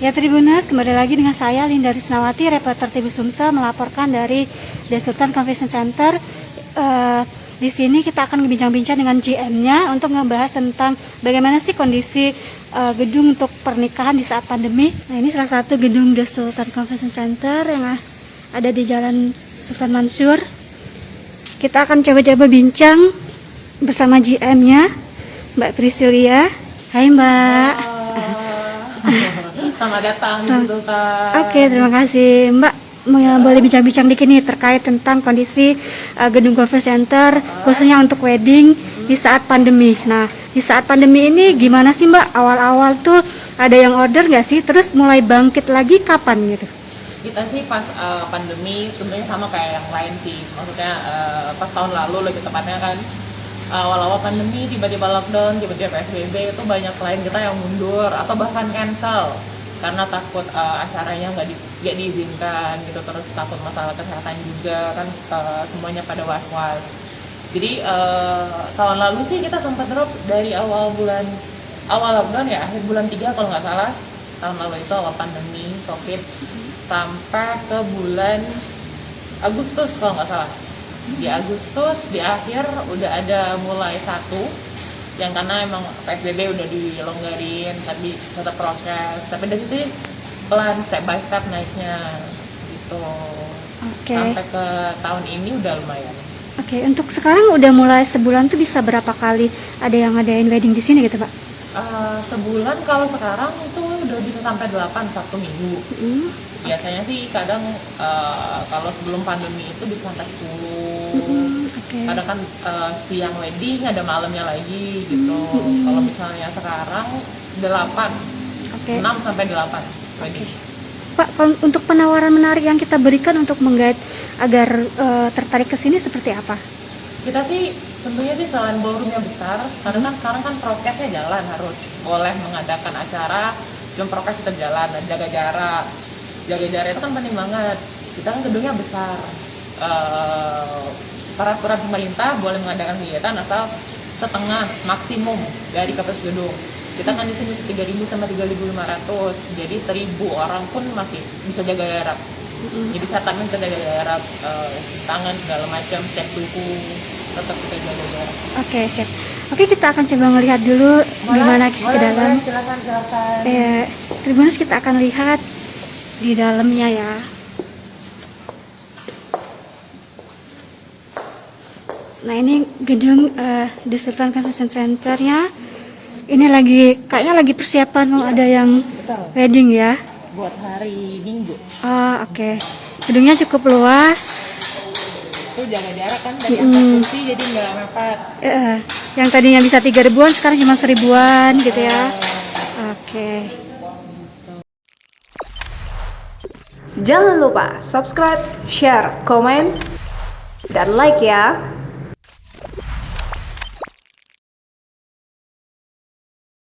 Ya Tribuners, kembali lagi dengan saya Linda Risnawati, reporter TV Sumsel melaporkan dari The Sultan Convention Center. Di sini kita akan berbincang-bincang dengan GM-nya untuk membahas tentang bagaimana sih kondisi gedung untuk pernikahan di saat pandemi. Nah, ini salah satu gedung The Sultan Convention Center yang ada di Jalan Sultan Mansur. Kita akan coba-coba bincang bersama GM-nya, Mbak Priscilia. Hai Mbak. Selamat datang di Sultan. Oke, terima kasih Mbak. Boleh bincang-bincang dikit nih terkait tentang kondisi gedung conference center khususnya untuk wedding di saat pandemi. Nah, di saat pandemi ini gimana sih Mbak? Awal-awal tuh ada yang order nggak sih? Terus mulai bangkit lagi kapan gitu? Kita sih pas pandemi tentunya sama kayak yang lain sih. Maksudnya pas tahun lalu lebih tepatnya kan awal-awal pandemi tiba-tiba lockdown, tiba-tiba PSBB, itu banyak klien kita yang mundur atau bahkan cancel karena takut acaranya nggak diizinkan gitu, terus takut masalah kesehatan juga kan, semuanya pada was-was. Jadi tahun lalu sih kita sempat drop dari awal lockdown ya, akhir bulan 3 kalau nggak salah tahun lalu itu, awal pandemi COVID, sampai ke bulan Agustus kalau nggak salah. Di Agustus di akhir udah ada mulai satu yang karena emang PSBB udah dilonggarin, tapi tetap prokes, tapi dari situ pelan step by step naiknya gitu. Sampai ke tahun ini udah lumayan. Oke, untuk sekarang udah mulai sebulan tuh bisa berapa kali ada yang ngadain wedding di sini gitu Pak? Sebulan kalau sekarang itu udah bisa sampai 8 satu minggu. Biasanya sih kadang kalau sebelum pandemi itu bisa sampai 10. Kadang kan siang wedding ada malamnya lagi gitu. Kalau misalnya sekarang 8, 6 sampai 8 wedding. Pak, untuk penawaran menarik yang kita berikan untuk menggait agar tertarik ke sini seperti apa? Kita sih tentunya sih selain ballroomnya besar, karena sekarang kan prokesnya jalan, harus boleh mengadakan acara, cuma prokes tetap jalan, dan jaga jarak. Jaga jarak itu kan penting banget. Kita kan gedungnya besar. Peraturan pemerintah boleh mengadakan kegiatan asal setengah maksimum dari kapasitas gedung. Kita kan di sini 3.000 sama 3.500, jadi 1.000 orang pun masih bisa jaga jarak. Jadi saat kita jaga jarak, tangan segala macam, cek suhu, tetap kita jaga jarak. Oke, siap. Oke, kita akan coba melihat dulu gimana ke dalam. Silakan. Tribuners, kita akan lihat di dalamnya ya. Nah, ini gedung The Sultan Convention Center-nya. Ini kayaknya lagi persiapan mau ada yang wedding ya. Buat hari Minggu. Oke. Gedungnya cukup luas. Itu jaga jarak kan, dari angka kursi jadi nggak mepet. Yang tadinya bisa 3.000-an sekarang cuma 1.000-an gitu ya. Oke. Jangan lupa subscribe, share, komen, dan like ya.